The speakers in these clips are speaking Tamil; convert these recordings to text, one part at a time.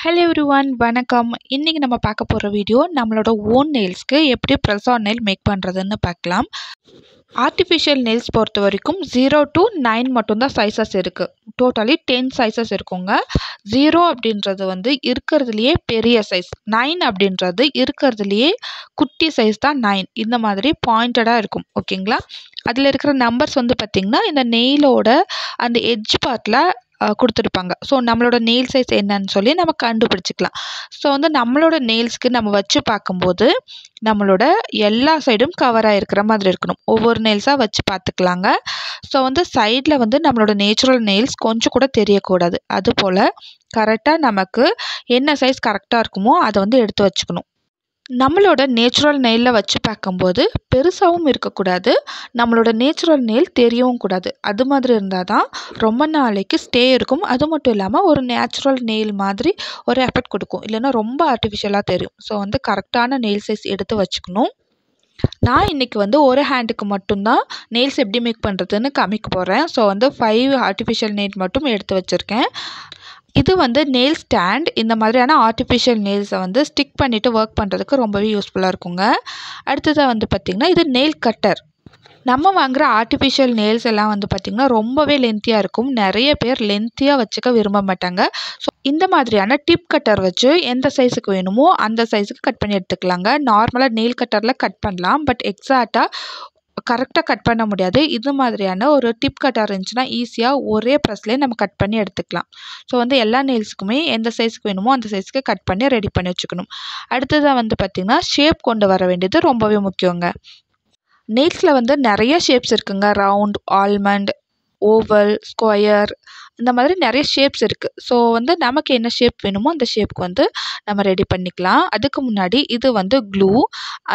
ஹலோ எவ்ரிவன் வணக்கம். இன்றைக்கி நம்ம பார்க்க போகிற வீடியோ நம்மளோட ஓன் நெயில்ஸ்க்கு எப்படி ப்ரெஸ் ஆன் நெயில் மேக் பண்ணுறதுன்னு பார்க்கலாம். ஆர்டிஃபிஷியல் நெயில்ஸ் பொறுத்த வரைக்கும் 0 to 9 மட்டும்தான் சைஸஸ் இருக்குது. டோட்டலி 10 சைஸஸ் இருக்குங்க. 0 அப்படின்றது இருக்கிறதுலையே பெரிய சைஸ், 9 அப்படின்றது இருக்கிறதுலையே குட்டி சைஸ் தான் 9. இந்த மாதிரி பாயிண்டடாக இருக்கும். ஓகேங்களா? அதில் இருக்கிற நம்பர்ஸ் பார்த்திங்கன்னா இந்த நெயிலோட அந்த எட்ஜ் பார்ட்டில் கொடுத்துருப்பாங்க. ஸோ நம்மளோட நெயில் சைஸ் என்னன்னு சொல்லி நம்ம கண்டுபிடிச்சிக்கலாம். ஸோ நம்மளோட நெயில்ஸ்க்கு நம்ம வச்சு பார்க்கும்போது நம்மளோட எல்லா சைடும் கவர் ஆகிருக்கிற மாதிரி இருக்கணும். ஒவ்வொரு நெயில்ஸாக வச்சு பார்த்துக்கலாங்க. ஸோ சைடில் நம்மளோட நேச்சுரல் நெயில்ஸ் கொஞ்சம் கூட தெரியக்கூடாது. அதுபோல் கரெக்டாக நமக்கு என்ன சைஸ் கரெக்டாக இருக்குமோ அதை எடுத்து வச்சுக்கணும். நம்மளோட நேச்சுரல் நெயிலில் வச்சு பார்க்கும்போது பெருசாகவும் இருக்கக்கூடாது, நம்மளோட நேச்சுரல் நெயில் தெரியவும் கூடாது. அது மாதிரி இருந்தால் தான் ரொம்ப நாளைக்கு ஸ்டே இருக்கும். அது மட்டும் இல்லாமல் ஒரு நேச்சுரல் நெயில் மாதிரி ஒரு எஃபெக்ட் கொடுக்கும். இல்லைன்னா ரொம்ப ஆர்டிஃபிஷியலாக தெரியும். ஸோ கரெக்டான நெயில் சைஸ் எடுத்து வச்சுக்கணும். நான் இன்றைக்கி ஒரு ஹேண்டுக்கு மட்டும்தான் நெயில்ஸ் எப்படி மேக் பண்ணுறதுன்னு காமிக்க போகிறேன். ஸோ 5 ஆர்டிஃபிஷியல் நெயில் மட்டும் எடுத்து வச்சுருக்கேன். இது நெயில் ஸ்டாண்ட். இந்த மாதிரியான ஆர்டிஃபிஷியல் நெயில்ஸை ஸ்டிக் பண்ணிவிட்டு ஒர்க் பண்ணுறதுக்கு ரொம்பவே யூஸ்ஃபுல்லாக இருக்குங்க. அடுத்ததாக பார்த்திங்கன்னா இது நெயில் கட்டர். நம்ம வாங்குகிற ஆர்டிஃபிஷியல் நெயில்ஸ் எல்லாம் பார்த்திங்கன்னா ரொம்பவே லென்த்தியாக இருக்கும். நிறைய பேர் லென்த்தியாக வச்சுக்க விரும்ப மாட்டாங்க. ஸோ இந்த மாதிரியான டிப் கட்டர் வச்சு எந்த சைஸுக்கு வேணுமோ அந்த சைஸுக்கு கட் பண்ணி எடுத்துக்கலாங்க. நார்மலாக நெயில் கட்டரில் கட் பண்ணலாம், பட் எக்ஸாக்டாக கரெக்டாக கட் பண்ண முடியாது. இது மாதிரியான ஒரு டிப் கட்டர் இருந்துச்சுன்னா ஈஸியாக ஒரே ப்ரெஸ்லேயே நம்ம கட் பண்ணி எடுத்துக்கலாம். ஸோ எல்லா நெயில்ஸுக்குமே எந்த சைஸுக்கு வேணுமோ அந்த சைஸுக்கு கட் பண்ணி ரெடி பண்ணி வச்சுக்கணும். அடுத்ததாக பார்த்திங்கன்னா ஷேப் கொண்டு வர வேண்டியது ரொம்பவே முக்கியங்க. நெயில்ஸில் நிறைய ஷேப்ஸ் இருக்குங்க. ரவுண்ட், ஆல்மண்ட், ஓவல், ஸ்கொயர், இந்த மாதிரி நிறைய ஷேப்ஸ் இருக்குது. ஸோ நமக்கு என்ன ஷேப் வேணுமோ அந்த ஷேப்புக்கு நம்ம ரெடி பண்ணிக்கலாம். அதுக்கு முன்னாடி இது க்ளூ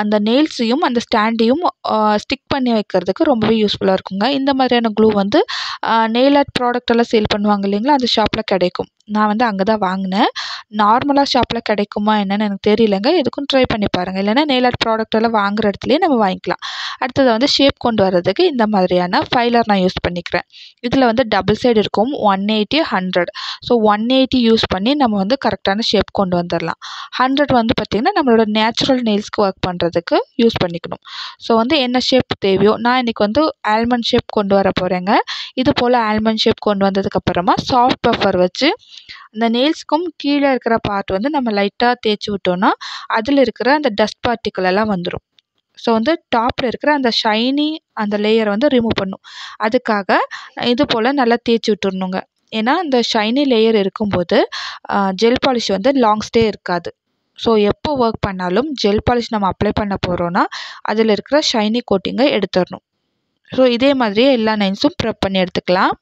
அந்த நெயில்ஸையும் அந்த ஸ்டாண்டையும் ஸ்டிக் பண்ணி வைக்கிறதுக்கு ரொம்பவே யூஸ்ஃபுல்லாக இருக்குங்க. இந்த மாதிரியான க்ளூ நெயில் ஆர்ட் ப்ராடக்ட் எல்லாம் சேல் பண்ணுவாங்க இல்லைங்களா, அந்த ஷாப்பில் கிடைக்கும். நான் அங்கே தான் வாங்கினேன். நார்மலாக ஷாப்பில் கிடைக்குமா என்னன்னு எனக்கு தெரியலங்க. எதுக்கும் ட்ரை பண்ணி பாருங்கள். இல்லைன்னா நெயில் ஆர்ட் ப்ராடக்ட் எல்லாம் வாங்குகிற இடத்துலையே நம்ம வாங்கிக்கலாம். அடுத்தது ஷேப் கொண்டு வர்றதுக்கு இந்த மாதிரியான ஃபைலர் நான் யூஸ் பண்ணிக்கிறேன். இதில் டபுள் சைடு இருக்கும், 180, 100. ஸோ 180 யூஸ் பண்ணி நம்ம கரெக்டான ஷேப் கொண்டு வந்துடலாம். 100 பார்த்திங்கன்னா நம்மளோட நேச்சுரல் நெயில்ஸ்க்கு ஒர்க் பண்ணுறதுக்கு யூஸ் பண்ணிக்கணும். ஸோ என்ன ஷேப் தேவையோ, நான் இன்றைக்கி ஆல்மண்ட் ஷேப் கொண்டு வர போகிறேங்க. இது போல் ஆல்மண்ட் ஷேப் கொண்டு வந்ததுக்கப்புறமா சாஃப்ட் பஃபர் வச்சு அந்த நெயில்ஸ்க்கும் கீழே இருக்கிற பார்ட் நம்ம லைட்டாக தேய்ச்சி விட்டோன்னா அதில் இருக்கிற அந்த டஸ்ட் பார்ட்டிக்கல் எல்லாம் வந்துடும். ஸோ டாப்பில் இருக்கிற அந்த ஷைனி அந்த லேயரை ரிமூவ் பண்ணும். அதுக்காக இது போல் நல்லா தேய்ச்சி விட்டுறணுங்க. ஏன்னா இந்த ஷைனி லேயர் இருக்கும்போது ஜெல் பாலிஷ் லாங் ஸ்டே இருக்காது. ஸோ எப்போ ஒர்க் பண்ணாலும் ஜெல் பாலிஷ் நம்ம அப்ளை பண்ண போகிறோன்னா அதில் இருக்கிற ஷைனி கோட்டிங்கை எடுத்துடணும். ஸோ இதே மாதிரியே எல்லா நெயில்ஸும் ப்ரெப் பண்ணி எடுத்துக்கலாம்.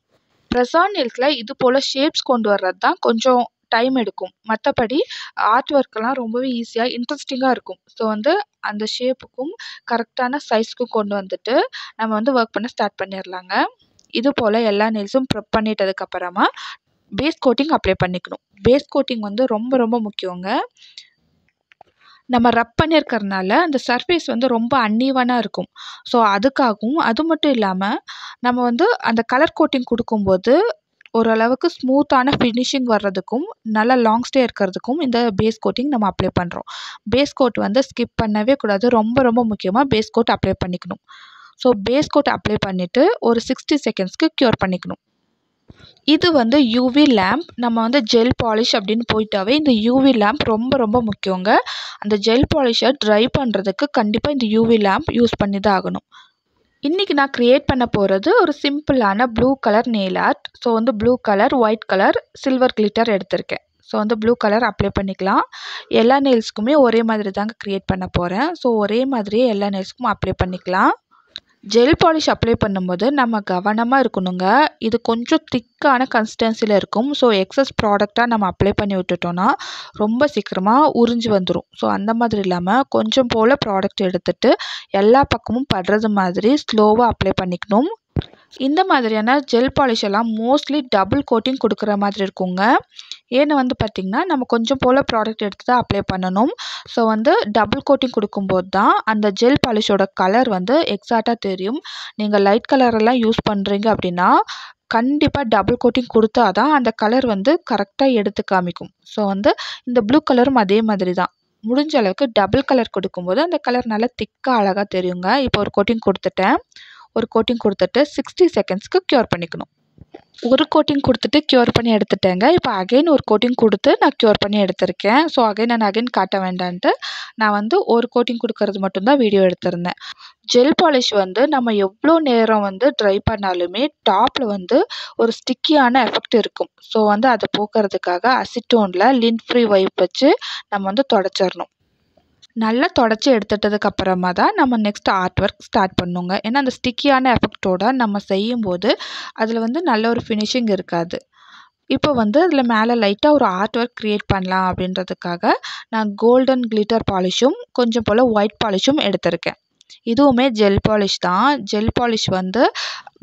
ப்ரெஸ் ஆன் நெயில்ஸில் இது போல் ஷேப்ஸ் கொண்டு வர்றது தான் கொஞ்சம் டைம் எடுக்கும். மற்றபடி ஆர்ட் ஒர்க்கெல்லாம் ரொம்பவே ஈஸியாக இன்ட்ரெஸ்டிங்காக இருக்கும். ஸோ அந்த ஷேப்புக்கும் கரெக்டான சைஸ்க்கும் கொண்டு வந்துட்டு நம்ம ஒர்க் பண்ண ஸ்டார்ட் பண்ணிடலாங்க. இது போல் எல்லா நெயில்ஸும் ப்ரெப் பண்ணிட்டதுக்கப்புறமா பேஸ் கோட்டிங் அப்ளை பண்ணிக்கணும். பேஸ் கோட்டிங் ரொம்ப ரொம்ப முக்கியங்க. நம்ம ரப் பண்ணியிருக்கறனால அந்த சர்ஃபேஸ் ரொம்ப அன்ஈவனாக இருக்கும். ஸோ அதுக்காகவும், அது மட்டும் இல்லாமல் நம்ம அந்த கலர் கோட்டிங் கொடுக்கும்போது ஓரளவுக்கு ஸ்மூத்தான ஃபினிஷிங் வர்றதுக்கும் நல்லா லாங் ஸ்டே இருக்கிறதுக்கும் இந்த பேஸ் கோட்டிங் நம்ம அப்ளை பண்ணுறோம். பேஸ் கோட் ஸ்கிப் பண்ணவே கூடாது. ரொம்ப ரொம்ப முக்கியமாக பேஸ் கோட் அப்ளை பண்ணிக்கணும். ஸோ பேஸ் கோட் அப்ளை பண்ணிவிட்டு ஒரு 60 செகண்ட்ஸ்க்கு க்யூர் பண்ணிக்கணும். இது யூவி லேம்ப். நம்ம ஜெல் பாலிஷ் அப்படின்னு போயிட்டாவே இந்த யூவி லேம்ப் ரொம்ப ரொம்ப முக்கியங்க. அந்த ஜெல் பாலிஷை ட்ரை பண்ணுறதுக்கு கண்டிப்பாக இந்த யூவி லேம்ப் யூஸ் பண்ணி தான் ஆகணும். இன்றைக்கி நான் க்ரியேட் பண்ண போகிறது ஒரு சிம்பிளான blue colour nail art. So blue colour, white colour, silver glitter எடுத்திருக்கேன். ஸோ ப்ளூ கலர் அப்ளை பண்ணிக்கலாம். எல்லா நெயில்ஸ்க்குமே ஒரே மாதிரி தாங்க க்ரியேட் பண்ண போகிறேன். ஸோ ஒரே மாதிரியே எல்லா நெயில்ஸ்க்கும் அப்ளை பண்ணிக்கலாம். ஜெல் பாலிஷ் அப்ளை பண்ணும்போது நம்ம கவனமாக இருக்கணுங்க. இது கொஞ்சம் திக்கான கன்சிஸ்டன்சியில் இருக்கும். ஸோ எக்ஸஸ் ப்ராடக்டாக நம்ம அப்ளை பண்ணி விட்டுட்டோன்னா ரொம்ப சீக்கிரமாக உறிஞ்சி வந்துடும். ஸோ அந்த மாதிரி இல்லாமல் கொஞ்சம் போல் ப்ராடக்ட் எடுத்துகிட்டு எல்லா பக்கமும் படுறது மாதிரி ஸ்லோவாக அப்ளை பண்ணிக்கணும். இந்த மாதிரியான ஜெல் பாலிஷ் எல்லாம் மோஸ்ட்லி டபுள் கோட்டிங் கொடுக்குற மாதிரி இருக்குங்க. ஏன்னு வந்து பார்த்திங்கன்னா நம்ம கொஞ்சம் போல் ப்ராடக்ட் எடுத்து தான் அப்ளை பண்ணணும். ஸோ வந்து டபுள் கோட்டிங் கொடுக்கும்போது தான் அந்த ஜெல் பாலிஷோட கலர் வந்து எக்ஸாக்டாக தெரியும். நீங்கள் லைட் கலரெல்லாம் யூஸ் பண்ணுறீங்க அப்படின்னா கண்டிப்பாக டபுள் கோட்டிங் கொடுத்தா தான் அந்த கலர் வந்து கரெக்டாக எடுத்து காமிக்கும். ஸோ வந்து இந்த ப்ளூ கலரும் அதே மாதிரி தான். முடிஞ்ச அளவுக்கு டபுள் கலர் கொடுக்கும்போது அந்த கலர் நல்லா திக்காக அழகாக தெரியுங்க. இப்போ ஒரு கோட்டிங் கொடுத்துட்டேன். ஒரு கோட்டிங் கொடுத்துட்டு 60 செகண்ட்ஸ்க்கு க்யூர் பண்ணிக்கணும். ஒரு கோட்டிங் கொடுத்துட்டு க்யூர் பண்ணி எடுத்துட்டேங்க. இப்போ அகைன் ஒரு கோட்டிங் கொடுத்து நான் க்யூர் பண்ணி எடுத்திருக்கேன். ஸோ அகைன் காட்ட வேண்டான்ட்டு நான் வந்து ஒரு கோட்டிங் கொடுக்கறது மட்டும்தான் வீடியோ எடுத்திருந்தேன். ஜெல் பாலிஷ் வந்து நம்ம எவ்வளோ நேரம் வந்து ட்ரை பண்ணாலுமே டாப்பில் வந்து ஒரு ஸ்டிக்கியான எஃபெக்ட் இருக்கும். ஸோ வந்து அதை போக்குறதுக்காக அசிட்டோனில் லிண்ட் ஃப்ரீ வைப் வச்சு நம்ம வந்து தொடச்சிடணும். நல்லா தொடச்சி எடுத்துட்டதுக்கு அப்புறமா தான் நம்ம நெக்ஸ்ட் ஆர்ட் ஒர்க் ஸ்டார்ட் பண்ணுங்க. ஏன்னா அந்த ஸ்டிக்கியான எஃபெக்டோட நம்ம செய்யும்போது அதில் வந்து நல்ல ஒரு ஃபினிஷிங் இருக்காது. இப்போ வந்து அதில் மேலே லைட்டாக ஒரு ஆர்ட் ஒர்க் க்ரியேட் பண்ணலாம் அப்படின்றதுக்காக நான் கோல்டன் கிளிட்டர் பாலிஷும் கொஞ்சம் போல் ஒயிட் பாலிஷும் எடுத்திருக்கேன். இதுவுமே ஜெல் பாலிஷ் தான். ஜெல் பாலிஷ் வந்து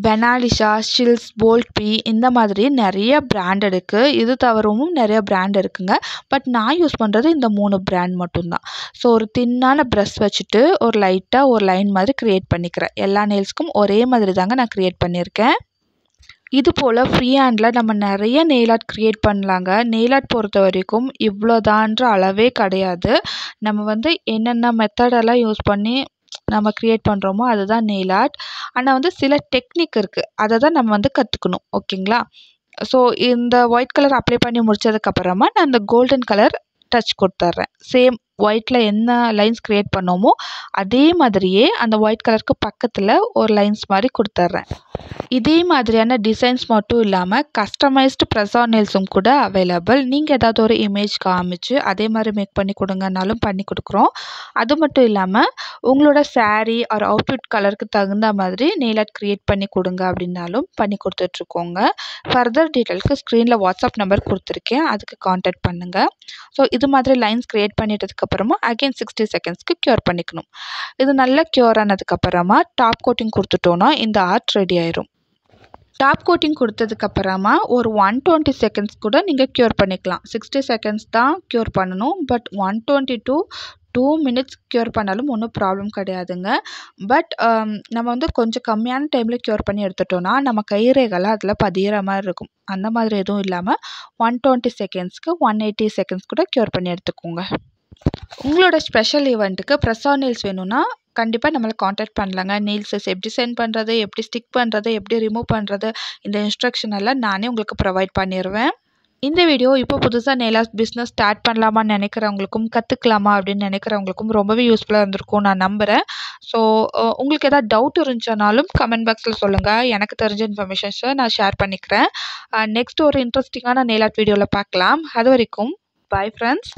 பெனாலிஷா, ஷில்ஸ், போல்ட்பி இந்த மாதிரி நிறைய பிராண்ட் இருக்குது. இது தவிரவும் நிறைய பிராண்ட் இருக்குங்க. பட் நான் யூஸ் பண்ணுறது இந்த 3 பிராண்ட் மட்டும்தான். ஸோ ஒரு தின்னான ப்ரஷ் வச்சுட்டு ஒரு லைட்டாக ஒரு லைன் மாதிரி க்ரியேட் பண்ணிக்கிறேன். எல்லா நெயில்ஸ்க்கும் ஒரே மாதிரி தாங்க நான் க்ரியேட் பண்ணியிருக்கேன். இது போல் ஃப்ரீ ஹேண்டில் நம்ம நிறைய நெயில் ஆர்ட் க்ரியேட் பண்ணலாங்க. நெயில் ஆர்ட் பொறுத்த வரைக்கும் இவ்வளோதான்ற அளவே கிடையாது. நம்ம வந்து என்னென்ன மெத்தடெல்லாம் யூஸ் பண்ணி நம்ம க்ரியேட் பண்ணுறோமோ அதுதான் நெயில் ஆர்ட். ஆனால் வந்து சில டெக்னிக் இருக்குது. அதை தான் நம்ம வந்து கற்றுக்கணும். ஓகேங்களா? ஸோ இந்த ஒயிட் கலர் அப்ளை பண்ணி முடித்ததுக்கப்புறமா நான் இந்த கோல்டன் கலர் டச் கொடுத்துட்றேன். சேம் ஒயிட்டில் என்ன லைன்ஸ் க்ரியேட் பண்ணோமோ அதே மாதிரியே அந்த ஒயிட் கலருக்கு பக்கத்தில் ஒரு லைன்ஸ் மாதிரி கொடுத்துட்றேன். இதே மாதிரியான டிசைன்ஸ் மட்டும் இல்லாமல் கஸ்டமைஸ்டு ப்ரெஸ் ஆன் நெயில்ஸும் கூட அவைலபிள். நீங்கள் ஏதாவது ஒரு இமேஜ் காமிச்சு அதே மாதிரி மேக் பண்ணி கொடுங்கனாலும் பண்ணி கொடுக்குறோம். அது மட்டும் இல்லாமல் உங்களோட சாரீ ஒரு அவுட்ஃபிட் கலருக்கு தகுந்த மாதிரி நெயில் ஆர்ட் க்ரியேட் பண்ணி கொடுங்க அப்படின்னாலும் பண்ணி கொடுத்துட்ருக்கோங்க. ஃபர்தர் டீட்டெயில்ஸ்க்கு ஸ்க்ரீனில் வாட்ஸ்அப் நம்பர் கொடுத்துருக்கேன். அதுக்கு கான்டாக்ட் பண்ணுங்கள். ஸோ இது மாதிரி லைன்ஸ் க்ரியேட் பண்ணிட்டதுக்கப்புறமா அகைன் 60 செகண்ட்ஸ்க்கு க்யூர் பண்ணிக்கணும். இது நல்லா க்யூர் ஆனதுக்கப்புறமா டாப் கோட்டிங் கொடுத்துட்டோன்னா இந்த ஆர்ட் ரெடி ஆயிரும். டாப் கோட்டிங் கொடுத்ததுக்கப்புறமா ஒரு 120 செகண்ட்ஸ் கூட நீங்கள் க்யூர் பண்ணிக்கலாம். 60 செகண்ட்ஸ் தான் க்யூர் பண்ணணும். பட் 120 to 2 minutes க்யூர் பண்ணாலும் ஒன்றும் ப்ராப்ளம் கிடையாதுங்க. பட் நம்ம வந்து கொஞ்சம் கம்மியான டைமில் க்யூர் பண்ணி எடுத்துட்டோன்னா நம்ம கைரேகைலாம் அதில் பதிகிற மாதிரி இருக்கும். அந்த மாதிரி எதுவும் இல்லாமல் 120 செகண்ட்ஸ்க்கு 180 செகண்ட்ஸ் கூட க்யூர் பண்ணி எடுத்துக்கோங்க. உங்களோட ஸ்பெஷல் ஈவெண்ட்டுக்கு ப்ரெஸ் ஆன் நெயில்ஸ் வேணும்னா கண்டிப்பாக நம்மளை காண்டாக்ட் பண்ணலாங்க. நெயில்ஸஸ் எப்படி சென்ட் பண்ணுறது, எப்படி ஸ்டிக் பண்ணுறது, எப்படி ரிமூவ் பண்ணுறது, இந்த இன்ஸ்ட்ரக்ஷன் எல்லாம் நானே உங்களுக்கு ப்ரொவைட் பண்ணிடுவேன். இந்த வீடியோ இப்போ புதுசாக நெயில் ஆர்ட் பிஸ்னஸ் ஸ்டார்ட் பண்ணலாமான்னு நினைக்கிறவங்களுக்கும் கற்றுக்கலாமா அப்படின்னு நினைக்கிறவங்களுக்கும் ரொம்பவே யூஸ்ஃபுல்லாக இருந்திருக்கும் நான் நம்புகிறேன். ஸோ உங்களுக்கு எதாவது டவுட் இருந்துச்சுனாலும் கமெண்ட் பாக்ஸில் சொல்லுங்கள். எனக்கு தெரிஞ்ச இன்ஃபர்மேஷன்ஸை நான் ஷேர் பண்ணிக்கிறேன். நெக்ஸ்ட் ஒரு இன்ட்ரெஸ்டிங்கான நெயில் ஆர்ட் வீடியோவில் பார்க்கலாம். அது வரைக்கும் பாய் ஃப்ரெண்ட்ஸ்.